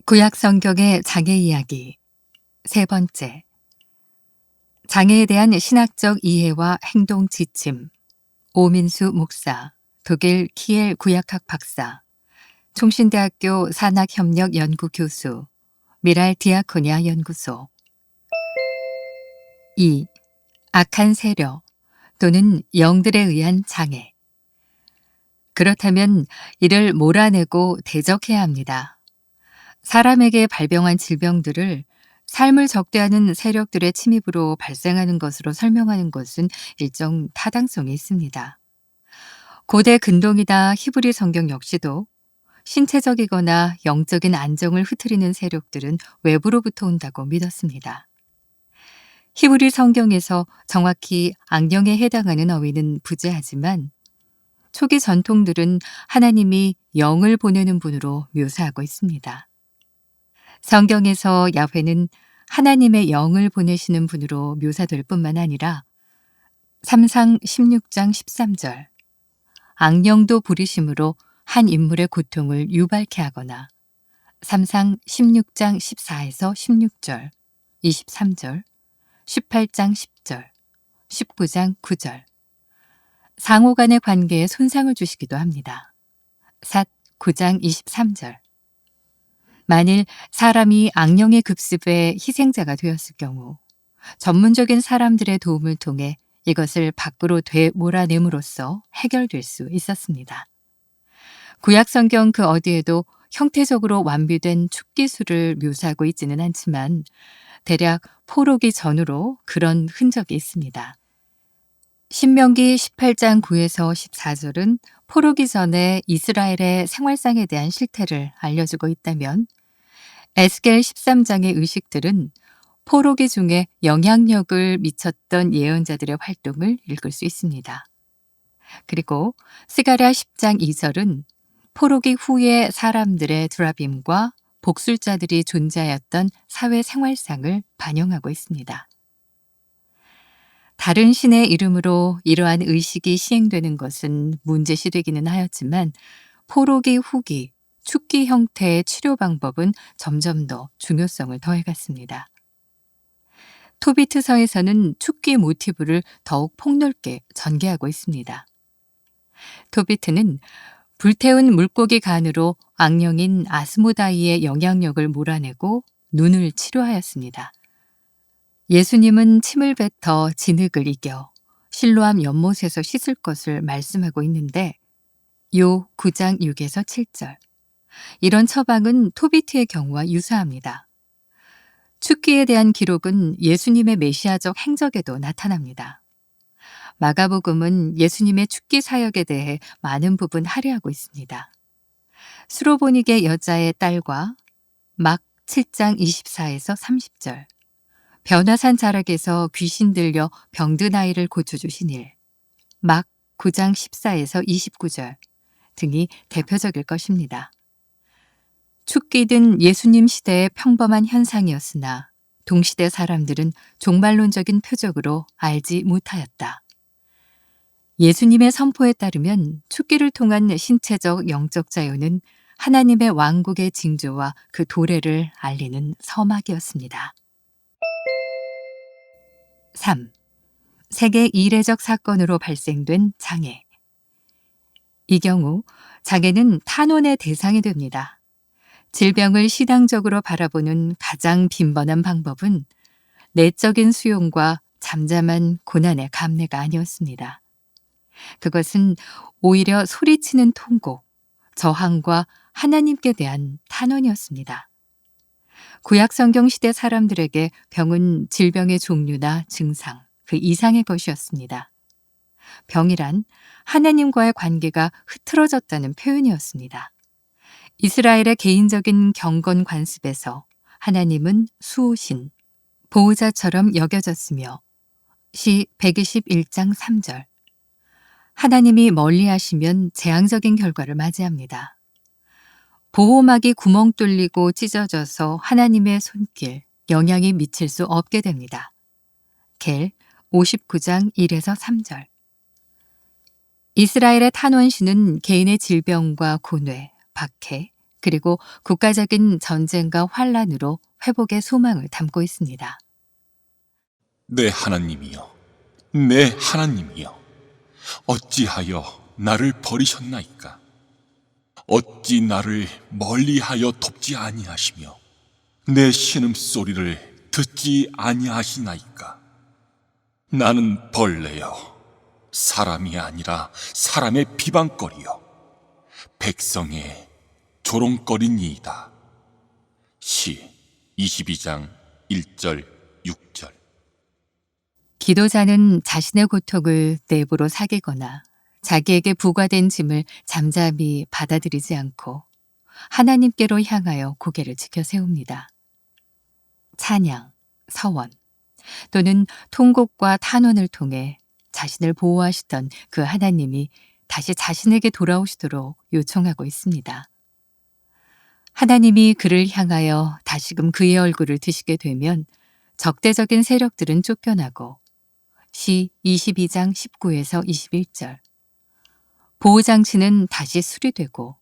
구약 성경의 장애 이야기 세 번째, 장애에 대한 신학적 이해와 행동 지침. 오민수 목사, 독일 키엘 구약학 박사, 총신대학교 산학협력 연구 교수, 미랄 디아코니아 연구소. 2. 악한 세력 또는 영들에 의한 장애. 그렇다면 이를 몰아내고 대적해야 합니다. 사람에게 발병한 질병들을 삶을 적대하는 세력들의 침입으로 발생하는 것으로 설명하는 것은 일정 타당성이 있습니다. 고대 근동이나 히브리 성경 역시도 신체적이거나 영적인 안정을 흐트리는 세력들은 외부로부터 온다고 믿었습니다. 히브리 성경에서 정확히 악령에 해당하는 어휘는 부재하지만 초기 전통들은 하나님이 영을 보내는 분으로 묘사하고 있습니다. 성경에서 야훼는 하나님의 영을 보내시는 분으로 묘사될 뿐만 아니라 삼상 16장 13절 악령도 부리심으로 한 인물의 고통을 유발케 하거나 삼상 16장 14에서 16절, 23절, 18장 10절, 19장 9절 상호 간의 관계에 손상을 주시기도 합니다. 삿 9장 23절 만일 사람이 악령의 급습에 희생자가 되었을 경우 전문적인 사람들의 도움을 통해 이것을 밖으로 되몰아냄으로써 해결될 수 있었습니다. 구약 성경 그 어디에도 형태적으로 완비된 축기술을 묘사하고 있지는 않지만 대략 포로기 전후로 그런 흔적이 있습니다. 신명기 18장 9에서 14절은 포로기 전에 이스라엘의 생활상에 대한 실태를 알려주고 있다면 에스겔 13장의 의식들은 포로기 중에 영향력을 미쳤던 예언자들의 활동을 읽을 수 있습니다. 그리고 스가랴 10장 2절은 포로기 후에 사람들의 드라빔과 복술자들이 존재하였던 사회 생활상을 반영하고 있습니다. 다른 신의 이름으로 이러한 의식이 시행되는 것은 문제시되기는 하였지만 포로기 후기, 축기 형태의 치료 방법은 점점 더 중요성을 더해갔습니다. 토비트서에서는 축기 모티브를 더욱 폭넓게 전개하고 있습니다. 토비트는 불태운 물고기 간으로 악령인 아스모다이의 영향력을 몰아내고 눈을 치료하였습니다. 예수님은 침을 뱉어 진흙을 이겨 실로암 연못에서 씻을 것을 말씀하고 있는데 요 9장 6에서 7절 이런 처방은 토비트의 경우와 유사합니다. 축기에 대한 기록은 예수님의 메시아적 행적에도 나타납니다. 마가복음은 예수님의 축기 사역에 대해 많은 부분 할애하고 있습니다. 수로보닉의 여자의 딸과 막 7장 24에서 30절 변화산 자락에서 귀신 들려 병든 아이를 고쳐주신 일, 막 9장 14에서 29절 등이 대표적일 것입니다. 축기는 예수님 시대의 평범한 현상이었으나 동시대 사람들은 종말론적인 표적으로 알지 못하였다. 예수님의 선포에 따르면 축기를 통한 신체적 영적 자유는 하나님의 왕국의 징조와 그 도래를 알리는 서막이었습니다. 3. 세계 이례적 사건으로 발생된 장애. 이 경우 장애는 탄원의 대상이 됩니다. 질병을 시당적으로 바라보는 가장 빈번한 방법은 내적인 수용과 잠잠한 고난의 감내가 아니었습니다. 그것은 오히려 소리치는 통곡, 저항과 하나님께 대한 탄원이었습니다. 구약 성경 시대 사람들에게 병은 질병의 종류나 증상, 그 이상의 것이었습니다. 병이란 하나님과의 관계가 흐트러졌다는 표현이었습니다. 이스라엘의 개인적인 경건 관습에서 하나님은 수호신, 보호자처럼 여겨졌으며 시 121장 3절 하나님이 멀리하시면 재앙적인 결과를 맞이합니다. 보호막이 구멍 뚫리고 찢어져서 하나님의 손길, 영향이 미칠 수 없게 됩니다. 겔 59장 1에서 3절 이스라엘의 탄원신은 개인의 질병과 고뇌, 박해, 그리고 국가적인 전쟁과 환란으로 회복의 소망을 담고 있습니다. 내 하나님이여, 내 하나님이여, 어찌하여 나를 버리셨나이까? 어찌 나를 멀리하여 돕지 아니하시며 내 신음소리를 듣지 아니하시나이까? 나는 벌레여, 사람이 아니라 사람의 비방거리여, 백성의 조롱거리니이다. 시 22장 1절 6절. 기도자는 자신의 고통을 내부로 사귀거나 자기에게 부과된 짐을 잠잠히 받아들이지 않고 하나님께로 향하여 고개를 지켜 세웁니다. 찬양, 서원 또는 통곡과 탄원을 통해 자신을 보호하시던 그 하나님이 다시 자신에게 돌아오시도록 요청하고 있습니다. 하나님이 그를 향하여 다시금 그의 얼굴을 드시게 되면 적대적인 세력들은 쫓겨나고 시 22장 19에서 21절 보호장치는 다시 수리되고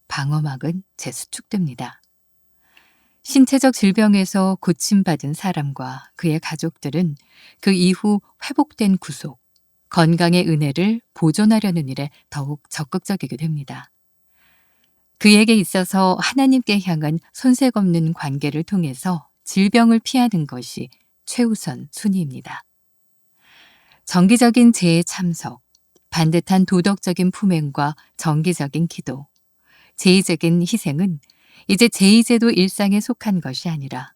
방어막은 재수축됩니다. 신체적 질병에서 고침받은 사람과 그의 가족들은 그 이후 회복된 구속, 건강의 은혜를 보존하려는 일에 더욱 적극적이게 됩니다. 그에게 있어서 하나님께 향한 손색 없는 관계를 통해서 질병을 피하는 것이 최우선 순위입니다. 정기적인 재해 참석, 반듯한 도덕적인 품행과 정기적인 기도, 제의적인 희생은 이제 제2제도 일상에 속한 것이 아니라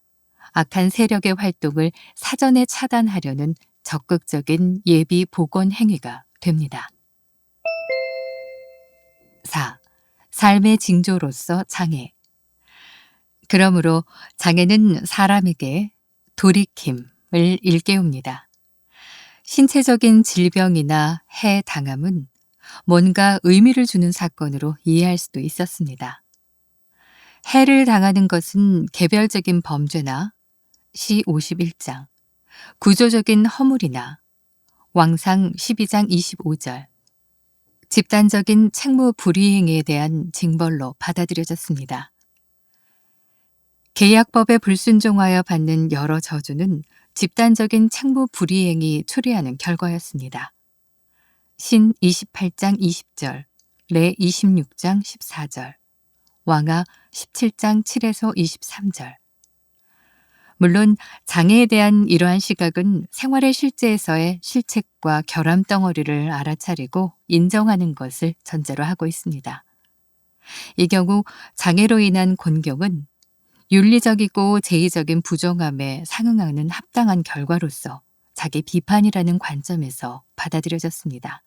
악한 세력의 활동을 사전에 차단하려는 적극적인 예비 복원 행위가 됩니다. 4. 삶의 징조로서 장애. 그러므로 장애는 사람에게 돌이킴을 일깨웁니다. 신체적인 질병이나 해 당함은 뭔가 의미를 주는 사건으로 이해할 수도 있었습니다. 해를 당하는 것은 개별적인 범죄나 시 51장, 구조적인 허물이나 왕상 12장 25절, 집단적인 책무 불이행에 대한 징벌로 받아들여졌습니다. 계약법에 불순종하여 받는 여러 저주는 집단적인 책무 불이행이 초래하는 결과였습니다. 신 28장 20절, 레 26장 14절, 왕하 17장 7에서 23절. 물론 장애에 대한 이러한 시각은 생활의 실제에서의 실책과 결함덩어리를 알아차리고 인정하는 것을 전제로 하고 있습니다. 이 경우 장애로 인한 곤경은 윤리적이고 제의적인 부정함에 상응하는 합당한 결과로서 자기 비판이라는 관점에서 받아들여졌습니다.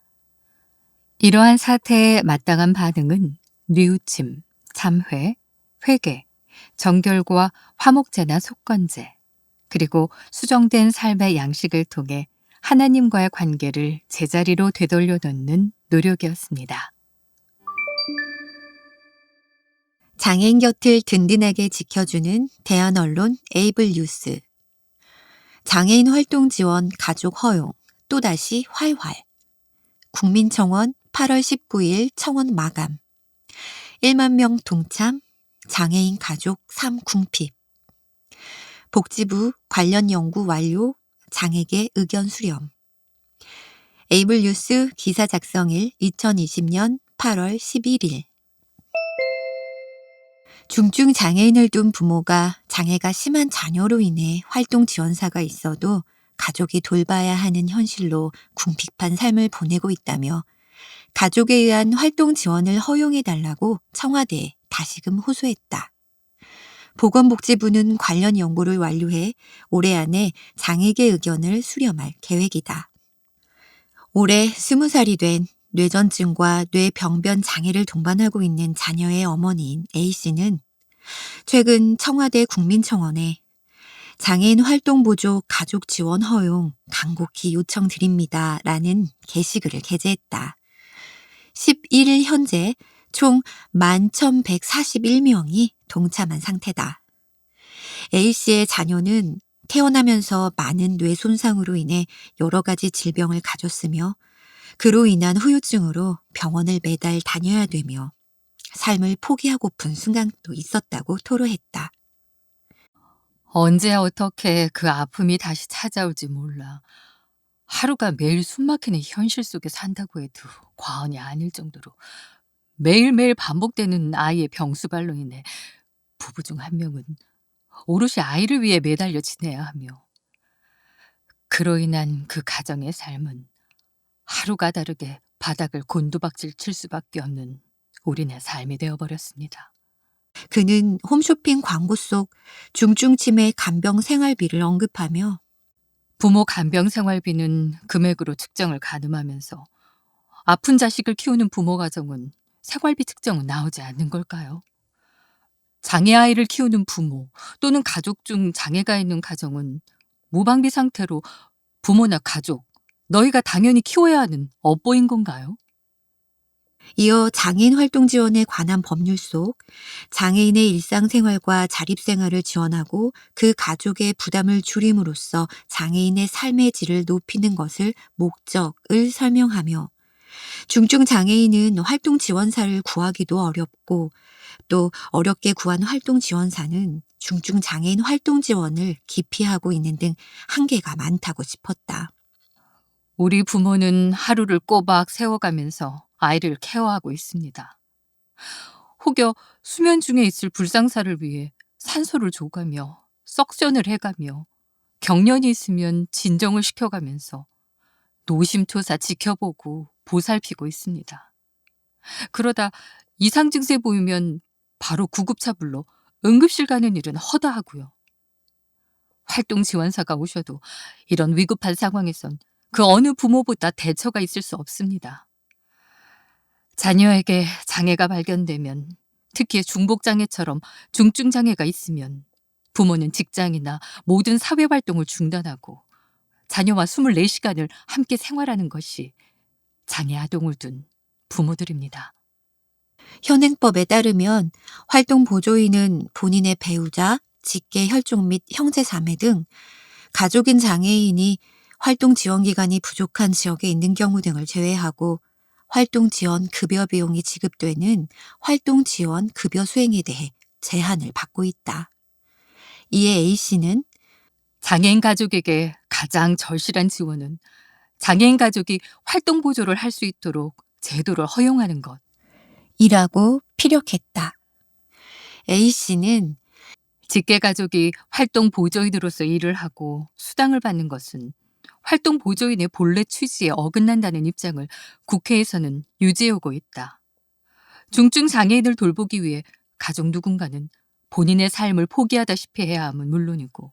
이러한 사태에 마땅한 반응은 뉘우침, 참회, 회개, 정결과 화목제나 속건제, 그리고 수정된 삶의 양식을 통해 하나님과의 관계를 제자리로 되돌려 놓는 노력이었습니다. 장애인 곁을 든든하게 지켜주는 대한 언론 에이블 뉴스. 장애인 활동 지원 가족 허용 또다시 활활. 국민청원 8월 19일 청원 마감. 1만 명 동참 장애인 가족 3궁핍. 복지부 관련 연구 완료 장애계 의견 수렴. 에이블 뉴스 기사 작성일 2020년 8월 11일. 중증 장애인을 둔 부모가 장애가 심한 자녀로 인해 활동 지원사가 있어도 가족이 돌봐야 하는 현실로 궁핍한 삶을 보내고 있다며 가족에 의한 활동 지원을 허용해달라고 청와대에 다시금 호소했다. 보건복지부는 관련 연구를 완료해 올해 안에 장애계 의견을 수렴할 계획이다. 올해 20살이 된 뇌전증과 뇌병변 장애를 동반하고 있는 자녀의 어머니인 A씨는 최근 청와대 국민청원에 장애인 활동보조 가족 지원 허용 간곡히 요청드립니다 라는 게시글을 게재했다. 11일 현재 총 11,141명이 동참한 상태다. A씨의 자녀는 태어나면서 많은 뇌 손상으로 인해 여러 가지 질병을 가졌으며 그로 인한 후유증으로 병원을 매달 다녀야 되며 삶을 포기하고픈 순간도 있었다고 토로했다. 언제야 어떻게 그 아픔이 다시 찾아올지 몰라. 하루가 매일 숨막히는 현실 속에 산다고 해도 과언이 아닐 정도로 매일매일 반복되는 아이의 병수발로 인해 부부 중 한 명은 오롯이 아이를 위해 매달려 지내야 하며, 그로 인한 그 가정의 삶은 하루가 다르게 바닥을 곤두박질 칠 수밖에 없는 우리네 삶이 되어버렸습니다. 그는 홈쇼핑 광고 속 중증치매 간병 생활비를 언급하며 부모 간병 생활비는 금액으로 측정을 가늠하면서 아픈 자식을 키우는 부모 가정은 생활비 측정은 나오지 않는 걸까요? 장애 아이를 키우는 부모 또는 가족 중 장애가 있는 가정은 무방비 상태로 부모나 가족, 너희가 당연히 키워야 하는 업보인 건가요? 이어 장애인 활동 지원에 관한 법률 속 장애인의 일상생활과 자립생활을 지원하고 그 가족의 부담을 줄임으로써 장애인의 삶의 질을 높이는 것을 목적을 설명하며, 중증 장애인은 활동 지원사를 구하기도 어렵고 또 어렵게 구한 활동 지원사는 중증 장애인 활동 지원을 기피하고 있는 등 한계가 많다고 짚었다. 우리 부모는 하루를 꼬박 세워가면서 아이를 케어하고 있습니다. 혹여 수면 중에 있을 불상사를 위해 산소를 줘가며 석션을 해가며 경련이 있으면 진정을 시켜가면서 노심초사 지켜보고 보살피고 있습니다. 그러다 이상 증세 보이면 바로 구급차 불러 응급실 가는 일은 허다하고요. 활동 지원사가 오셔도 이런 위급한 상황에선 그 어느 부모보다 대처가 있을 수 없습니다. 자녀에게 장애가 발견되면, 특히 중복장애처럼 중증장애가 있으면 부모는 직장이나 모든 사회활동을 중단하고 자녀와 24시간을 함께 생활하는 것이 장애 아동을 둔 부모들입니다. 현행법에 따르면 활동 보조인은 본인의 배우자, 직계 혈족 및 형제 자매 등 가족인 장애인이 활동 지원 기간이 부족한 지역에 있는 경우 등을 제외하고 활동 지원 급여 비용이 지급되는 활동 지원 급여 수행에 대해 제한을 받고 있다. 이에 A씨는 장애인 가족에게 가장 절실한 지원은 장애인 가족이 활동 보조를 할 수 있도록 제도를 허용하는 것. 이라고 피력했다. A씨는 직계 가족이 활동 보조인으로서 일을 하고 수당을 받는 것은 활동 보조인의 본래 취지에 어긋난다는 입장을 국회에서는 유지해오고 있다. 중증 장애인을 돌보기 위해 가족 누군가는 본인의 삶을 포기하다시피 해야 함은 물론이고,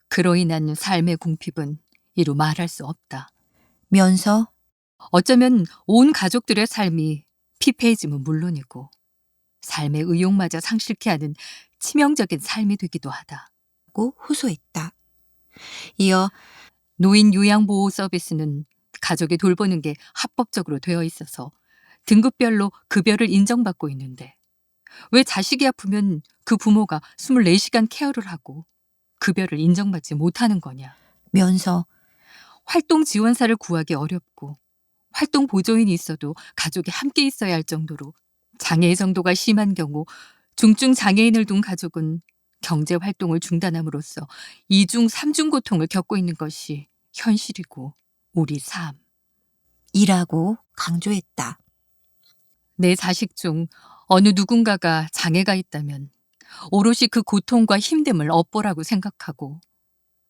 그로 인한 삶의 궁핍은 이루 말할 수 없다. 면서 어쩌면 온 가족들의 삶이 피폐해짐은 물론이고 삶의 의욕마저 상실케 하는 치명적인 삶이 되기도 하다. 고 호소했다. 이어 노인 요양보호 서비스는 가족이 돌보는 게 합법적으로 되어 있어서 등급별로 급여를 인정받고 있는데, 왜 자식이 아프면 그 부모가 24시간 케어를 하고 급여를 인정받지 못하는 거냐. 면서 활동 지원사를 구하기 어렵고 활동 보조인이 있어도 가족이 함께 있어야 할 정도로 장애의 정도가 심한 경우 중증 장애인을 둔 가족은 경제 활동을 중단함으로써 2중, 3중 고통을 겪고 있는 것이 현실이고 우리 삶. 이라고 강조했다. 내 자식 중 어느 누군가가 장애가 있다면 오롯이 그 고통과 힘듦을 업보라고 생각하고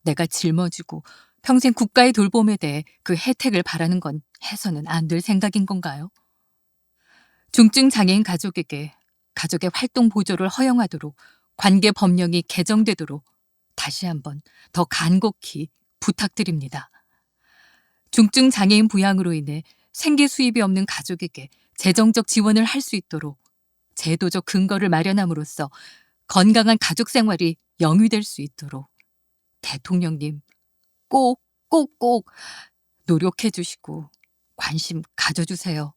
내가 짊어지고 평생 국가의 돌봄에 대해 그 혜택을 바라는 건 해서는 안 될 생각인 건가요? 중증 장애인 가족에게 가족의 활동 보조를 허용하도록 관계 법령이 개정되도록 다시 한번 더 간곡히 부탁드립니다. 중증 장애인 부양으로 인해 생계 수입이 없는 가족에게 재정적 지원을 할 수 있도록 제도적 근거를 마련함으로써 건강한 가족 생활이 영위될 수 있도록 대통령님 꼭 노력해 주시고 관심 가져주세요.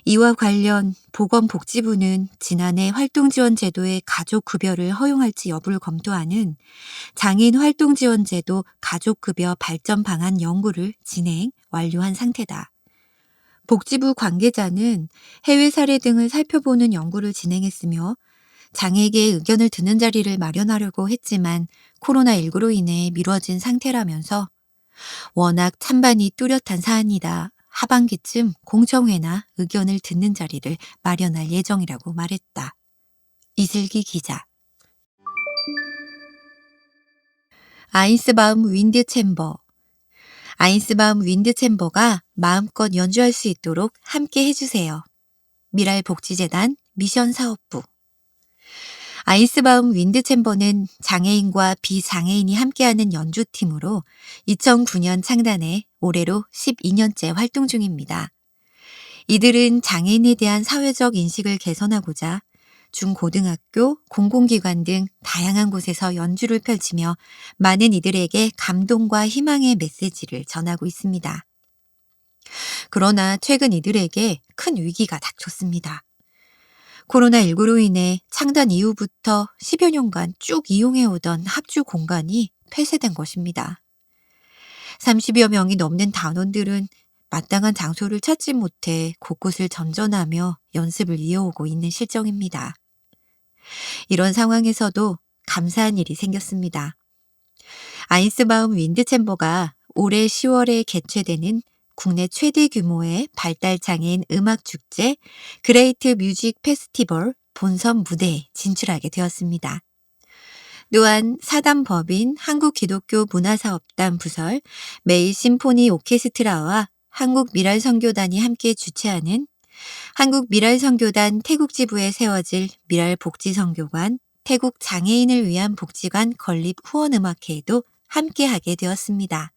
이와 관련 보건복지부는 지난해 활동지원제도의 가족급여를 허용할지 여부를 검토하는 장애인 활동지원제도 가족급여 발전 방안 연구를 진행 완료한 상태다. 복지부 관계자는 해외 사례 등을 살펴보는 연구를 진행했으며 장애에게 의견을 듣는 자리를 마련하려고 했지만 코로나19로 인해 미뤄진 상태라면서 워낙 찬반이 뚜렷한 사안이다. 하반기쯤 공청회나 의견을 듣는 자리를 마련할 예정이라고 말했다. 이슬기 기자. 아인스바움 윈드 챔버. 아인스바움 윈드 챔버가 마음껏 연주할 수 있도록 함께 해주세요. 미랄복지재단 미션 사업부. 아인스바움 윈드 챔버는 장애인과 비장애인이 함께하는 연주팀으로 2009년 창단해 올해로 12년째 활동 중입니다. 이들은 장애인에 대한 사회적 인식을 개선하고자 중고등학교, 공공기관 등 다양한 곳에서 연주를 펼치며 많은 이들에게 감동과 희망의 메시지를 전하고 있습니다. 그러나 최근 이들에게 큰 위기가 닥쳤습니다. 코로나19로 인해 창단 이후부터 10여 년간 쭉 이용해오던 합주 공간이 폐쇄된 것입니다. 30여 명이 넘는 단원들은 마땅한 장소를 찾지 못해 곳곳을 전전하며 연습을 이어오고 있는 실정입니다. 이런 상황에서도 감사한 일이 생겼습니다. 아인스바움 윈드챔버가 올해 10월에 개최되는 국내 최대 규모의 발달장애인 음악축제 그레이트 뮤직 페스티벌 본선 무대에 진출하게 되었습니다. 또한 사단법인 한국기독교문화사업단 부설 매일 심포니 오케스트라와 한국미랄선교단이 함께 주최하는 한국미랄선교단 태국지부에 세워질 미랄복지선교관 태국 장애인을 위한 복지관 건립 후원음악회에도 함께하게 되었습니다.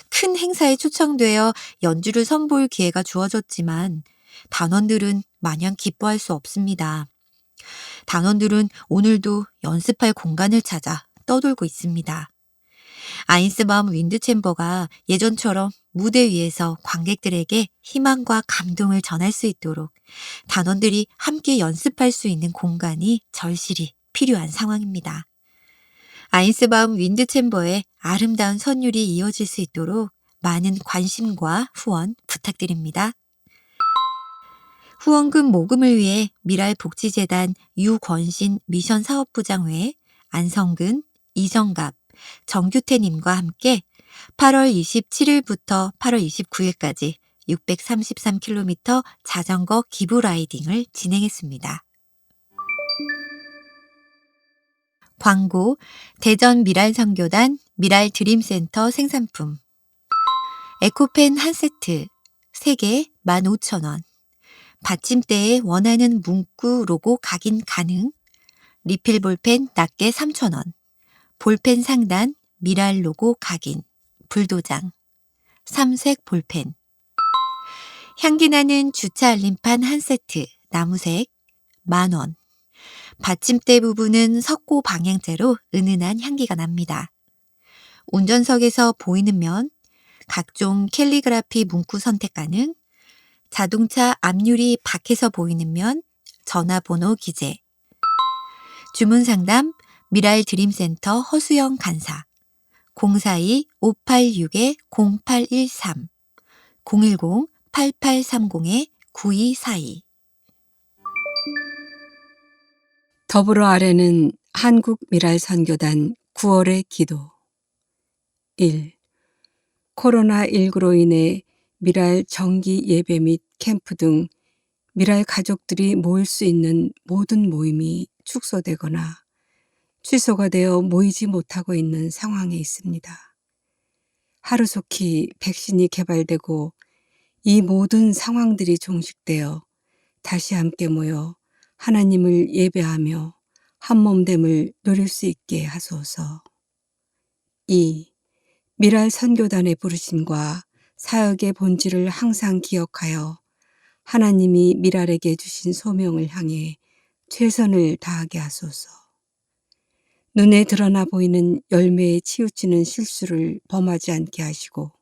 큰 행사에 초청되어 연주를 선보일 기회가 주어졌지만 단원들은 마냥 기뻐할 수 없습니다. 단원들은 오늘도 연습할 공간을 찾아 떠돌고 있습니다. 아인스바움 윈드챔버가 예전처럼 무대 위에서 관객들에게 희망과 감동을 전할 수 있도록 단원들이 함께 연습할 수 있는 공간이 절실히 필요한 상황입니다. 아인스바움 윈드챔버의 아름다운 선율이 이어질 수 있도록 많은 관심과 후원 부탁드립니다. 후원금 모금을 위해 미랄복지재단 유권신 미션사업부장 외 안성근, 이정갑, 정규태님과 함께 8월 27일부터 8월 29일까지 633km 자전거 기부 라이딩을 진행했습니다. 광고, 대전 미랄선교단 미랄드림센터 생산품 에코펜 한 세트 3개 15,000원 받침대에 원하는 문구 로고 각인 가능 리필 볼펜 낱개 3,000원 볼펜 상단 미랄 로고 각인 불도장 삼색 볼펜 향기나는 주차 알림판 한 세트 나무색 10,000원 받침대 부분은 석고 방향제로 은은한 향기가 납니다. 운전석에서 보이는 면, 각종 캘리그라피 문구 선택 가능, 자동차 앞유리 밖에서 보이는 면, 전화번호 기재, 주문 상담 미랄 드림센터 허수영 간사 042-586-0813 010-8830-9242 더불어 아래는 한국미랄선교단 9월의 기도 1. 코로나19로 인해 미랄 정기 예배 및 캠프 등 미랄 가족들이 모일 수 있는 모든 모임이 축소되거나 취소가 되어 모이지 못하고 있는 상황에 있습니다. 하루속히 백신이 개발되고 이 모든 상황들이 종식되어 다시 함께 모여 하나님을 예배하며 한몸됨을 누릴 수 있게 하소서. 2. 미랄 선교단의 부르심과 사역의 본질을 항상 기억하여 하나님이 미랄에게 주신 소명을 향해 최선을 다하게 하소서. 눈에 드러나 보이는 열매에 치우치는 실수를 범하지 않게 하시고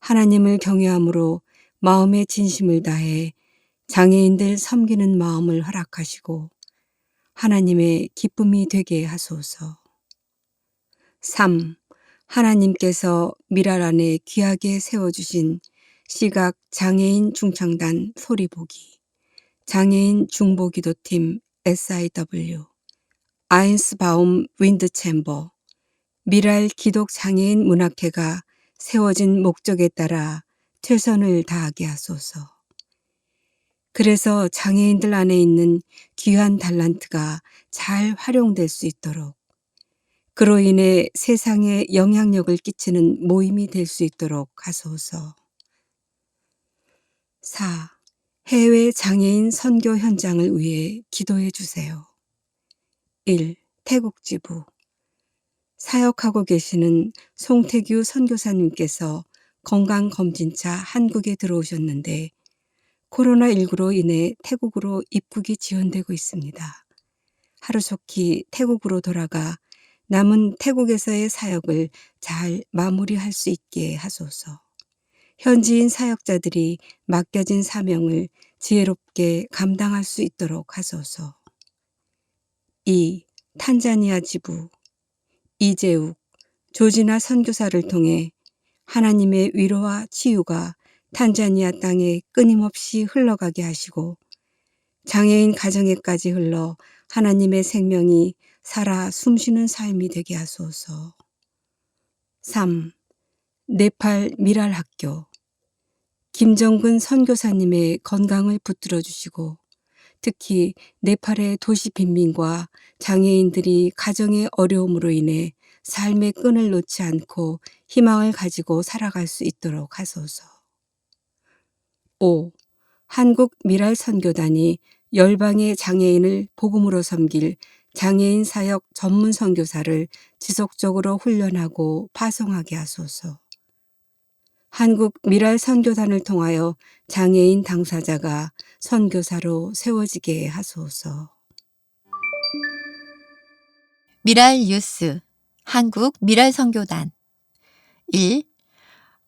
하나님을 경외함으로 마음의 진심을 다해 장애인들 섬기는 마음을 허락하시고 하나님의 기쁨이 되게 하소서. 3. 하나님께서 미랄 안에 귀하게 세워주신 시각 장애인 중창단 소리보기, 장애인 중보기도팀 SIW, 아인스바움 윈드챔버, 미랄 기독 장애인 문학회가 세워진 목적에 따라 최선을 다하게 하소서. 그래서 장애인들 안에 있는 귀한 달란트가 잘 활용될 수 있도록, 그로 인해 세상에 영향력을 끼치는 모임이 될 수 있도록 하소서. 4. 해외 장애인 선교 현장을 위해 기도해 주세요. 1. 태국 지부. 사역하고 계시는 송태규 선교사님께서 건강검진차 한국에 들어오셨는데 코로나19로 인해 태국으로 입국이 지연되고 있습니다. 하루속히 태국으로 돌아가 남은 태국에서의 사역을 잘 마무리할 수 있게 하소서. 현지인 사역자들이 맡겨진 사명을 지혜롭게 감당할 수 있도록 하소서. 2. 탄자니아 지부. 이재욱, 조지나 선교사를 통해 하나님의 위로와 치유가 탄자니아 땅에 끊임없이 흘러가게 하시고 장애인 가정에까지 흘러 하나님의 생명이 살아 숨쉬는 삶이 되게 하소서. 3. 네팔 미랄 학교. 김정근 선교사님의 건강을 붙들어 주시고 특히 네팔의 도시 빈민과 장애인들이 가정의 어려움으로 인해 삶의 끈을 놓지 않고 희망을 가지고 살아갈 수 있도록 하소서. 5. 한국 미랄 선교단이 열방의 장애인을 복음으로 섬길 장애인 사역 전문 선교사를 지속적으로 훈련하고 파송하게 하소서. 한국 미랄 선교단을 통하여 장애인 당사자가 선교사로 세워지게 하소서. 미랄 뉴스 한국 미랄 선교단 1.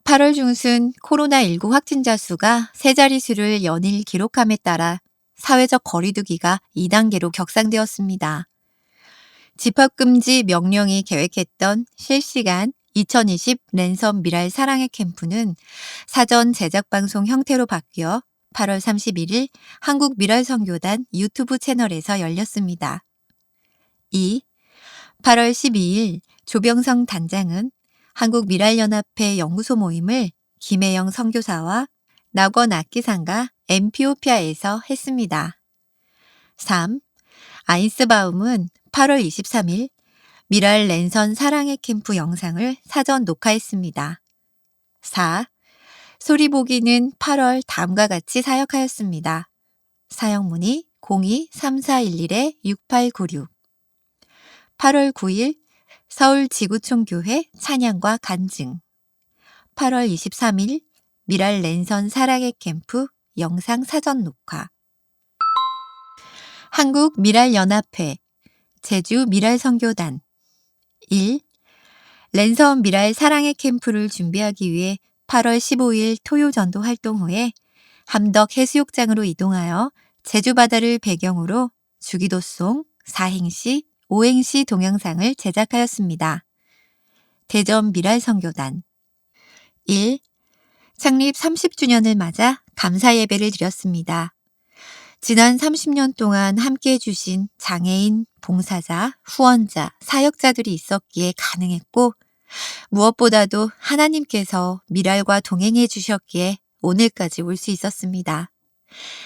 8월 중순 코로나19 확진자 수가 세 자릿수를 연일 기록함에 따라 사회적 거리두기가 2단계로 격상되었습니다. 집합금지 명령이 계획했던 실시간 2020 랜선 미랄 사랑의 캠프는 사전 제작방송 형태로 바뀌어 8월 31일 한국 미랄 선교단 유튜브 채널에서 열렸습니다. 2. 8월 12일 조병성 단장은 한국 미랄연합회 연구소 모임을 김혜영 선교사와 낙원 악기상가 엠피오피아에서 했습니다. 3. 아인스바움은 8월 23일 미랄 랜선 사랑의 캠프 영상을 사전 녹화했습니다. 4. 소리보기는 8월 다음과 같이 사역하였습니다. 사역문의 02-3411-6896 8월 9일 서울지구촌교회 찬양과 간증 8월 23일 미랄 랜선 사랑의 캠프 영상 사전 녹화 한국 미랄연합회 제주 미랄 선교단 1. 랜선 미랄 사랑의 캠프를 준비하기 위해 8월 15일 토요 전도 활동 후에 함덕 해수욕장으로 이동하여 제주 바다를 배경으로 주기도송, 사행시, 오행시 동영상을 제작하였습니다. 대전 미랄 선교단 1. 창립 30주년을 맞아 감사 예배를 드렸습니다. 지난 30년 동안 함께해 주신 장애인, 봉사자, 후원자, 사역자들이 있었기에 가능했고 무엇보다도 하나님께서 미랄과 동행해 주셨기에 오늘까지 올 수 있었습니다.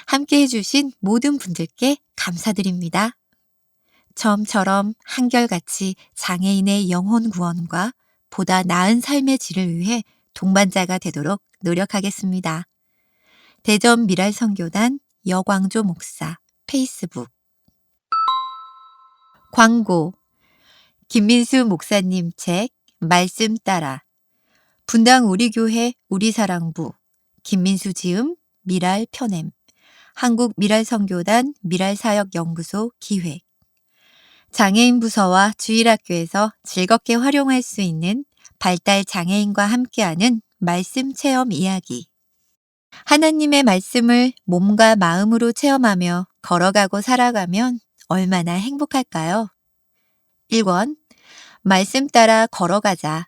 함께해 주신 모든 분들께 감사드립니다. 처음처럼 한결같이 장애인의 영혼 구원과 보다 나은 삶의 질을 위해 동반자가 되도록 노력하겠습니다. 대전 미랄 선교단 여광조 목사 페이스북 광고 김민수 목사님 책 말씀 따라 분당 우리교회 우리사랑부 김민수 지음 미랄 편엠 한국 미랄 선교단 미랄사역연구소 기획 장애인 부서와 주일학교에서 즐겁게 활용할 수 있는 발달 장애인과 함께하는 말씀 체험 이야기. 하나님의 말씀을 몸과 마음으로 체험하며 걸어가고 살아가면 얼마나 행복할까요? 1권 말씀 따라 걸어가자.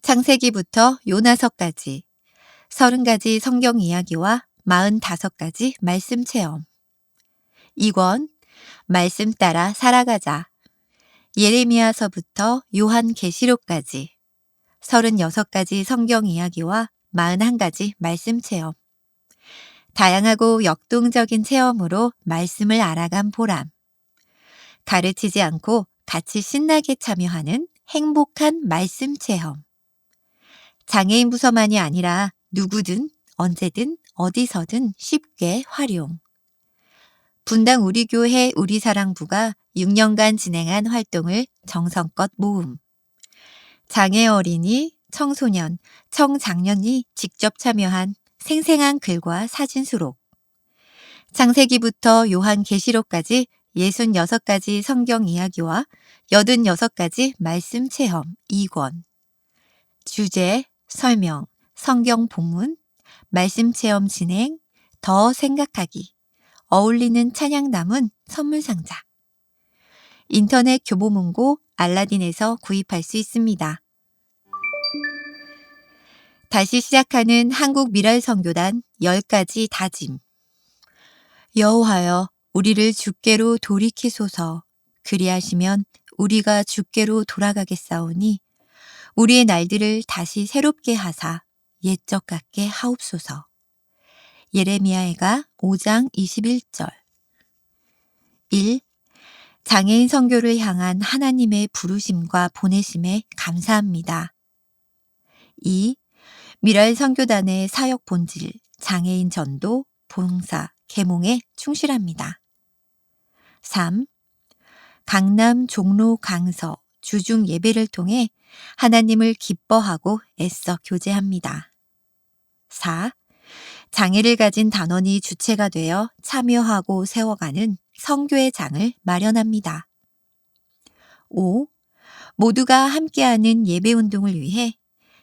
창세기부터 요나서까지 30가지 성경 이야기와 45가지 말씀 체험. 2권 말씀 따라 살아가자. 예레미야서부터 요한계시록까지 36가지 성경 이야기와 41가지 말씀 체험. 다양하고 역동적인 체험으로 말씀을 알아간 보람. 가르치지 않고 같이 신나게 참여하는 행복한 말씀 체험. 장애인 부서만이 아니라 누구든 언제든 어디서든 쉽게 활용. 분당 우리교회 우리사랑부가 6년간 진행한 활동을 정성껏 모음. 장애 어린이, 청소년, 청장년이 직접 참여한 생생한 글과 사진 수록. 창세기부터 요한계시록까지 66가지 성경 이야기와 86가지 말씀 체험 2권. 주제, 설명, 성경 본문, 말씀 체험 진행, 더 생각하기, 어울리는 찬양 담은 선물 상자. 인터넷 교보문고 알라딘에서 구입할 수 있습니다. 다시 시작하는 한국미랄선교단 10가지 다짐. 여호와여, 우리를 주께로 돌이키소서. 그리하시면 우리가 주께로 돌아가겠사오니 우리의 날들을 다시 새롭게 하사 옛적 같게 하옵소서. 예레미야가 5장 21절. 1. 장애인 선교를 향한 하나님의 부르심과 보내심에 감사합니다. 2. 미랄 선교단의 사역 본질, 장애인 전도, 봉사, 계몽에 충실합니다. 3. 강남 종로 강서 주중 예배를 통해 하나님을 기뻐하고 애써 교제합니다. 4. 장애를 가진 단원이 주체가 되어 참여하고 세워가는 선교의 장을 마련합니다. 5. 모두가 함께하는 예배운동을 위해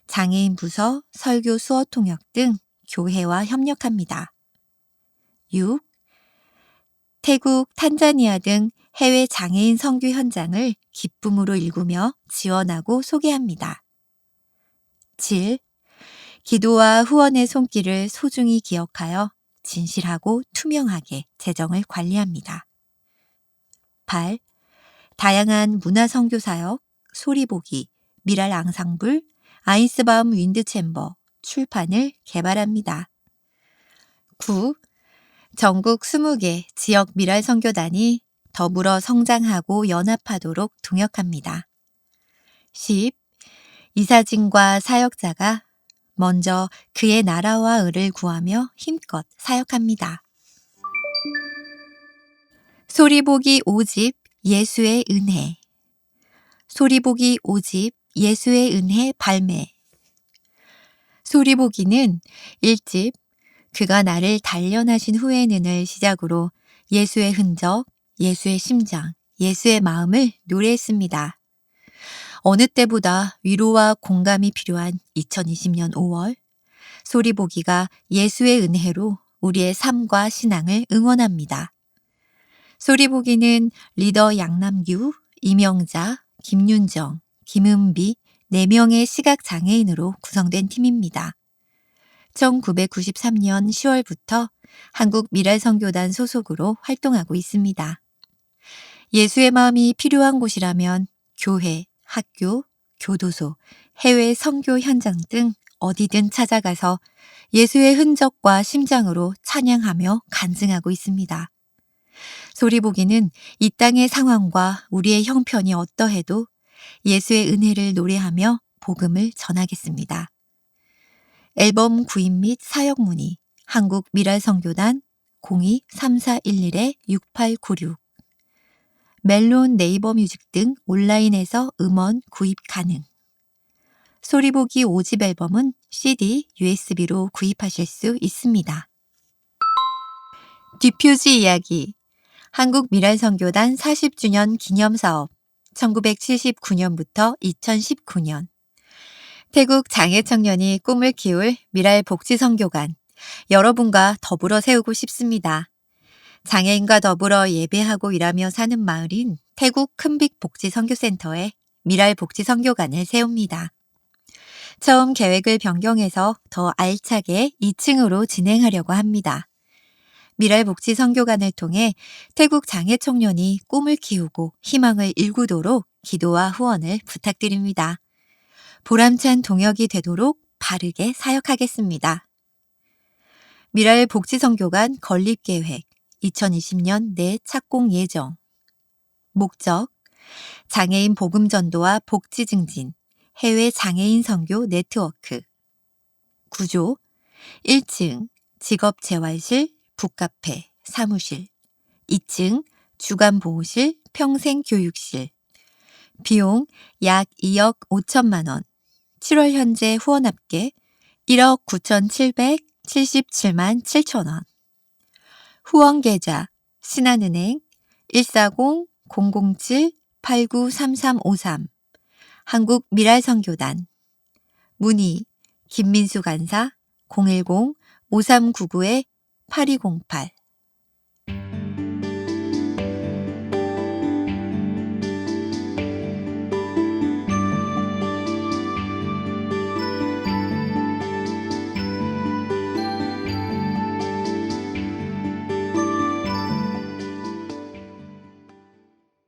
장애인 부서, 설교 수어 통역 등 교회와 협력합니다. 6. 태국, 탄자니아 등 해외 장애인 선교 현장을 기쁨으로 일구며 지원하고 소개합니다. 7. 기도와 후원의 손길을 소중히 기억하여 진실하고 투명하게 재정을 관리합니다. 8. 다양한 문화 선교 사역, 소리보기, 미랄 앙상블, 아인스바움 윈드챔버, 출판을 개발합니다. 9. 전국 20개 지역 미랄 선교단이 더불어 성장하고 연합하도록 동역합니다. 10. 이사진과 사역자가 먼저 그의 나라와 의를 구하며 힘껏 사역합니다. 소리보기 5집 예수의 은혜. 소리보기 5집 예수의 은혜 발매. 소리보기는 1집 그가 나를 단련하신 후에는을 시작으로 예수의 흔적, 예수의 심장, 예수의 마음을 노래했습니다. 어느 때보다 위로와 공감이 필요한 2020년 5월, 소리보기가 예수의 은혜로 우리의 삶과 신앙을 응원합니다. 소리보기는 리더 양남규, 이명자, 김윤정, 김은비 4명의 시각장애인으로 구성된 팀입니다. 1993년 10월부터 한국미랄선교단 소속으로 활동하고 있습니다. 예수의 마음이 필요한 곳이라면 교회, 학교, 교도소, 해외 선교 현장 등 어디든 찾아가서 예수의 흔적과 심장으로 찬양하며 간증하고 있습니다. 소리보기는 이 땅의 상황과 우리의 형편이 어떠해도 예수의 은혜를 노래하며 복음을 전하겠습니다. 앨범 구입 및 사역 문의 한국미랄선교단 02-3411-6896 멜론 네이버 뮤직 등 온라인에서 음원 구입 가능. 소리보기 5집 앨범은 CD, USB로 구입하실 수 있습니다. 디퓨즈 이야기 한국미랄선교단 40주년 기념사업 1979년부터 2019년 태국 장애청년이 꿈을 키울 미랄복지선교관 여러분과 더불어 세우고 싶습니다. 장애인과 더불어 예배하고 일하며 사는 마을인 태국 큰빅복지선교센터에 미랄복지선교관을 세웁니다. 처음 계획을 변경해서 더 알차게 2층으로 진행하려고 합니다. 미랄복지 선교관을 통해 태국 장애 청년이 꿈을 키우고 희망을 일구도록 기도와 후원을 부탁드립니다. 보람찬 동역이 되도록 바르게 사역하겠습니다. 미랄복지 선교관 건립계획 2020년 내 착공 예정. 목적 장애인 복음 전도와 복지 증진, 해외 장애인 선교 네트워크. 구조 1층 직업재활실, 북카페, 사무실. 2층 주간보호실, 평생교육실. 비용 약 2억 5천만 원. 7월 현재 후원 합계 1억 9,777만 7천 원. 후원 계좌 신한은행 140-007-893353 한국미랄선교단. 문의 김민수 간사 010-5399-8208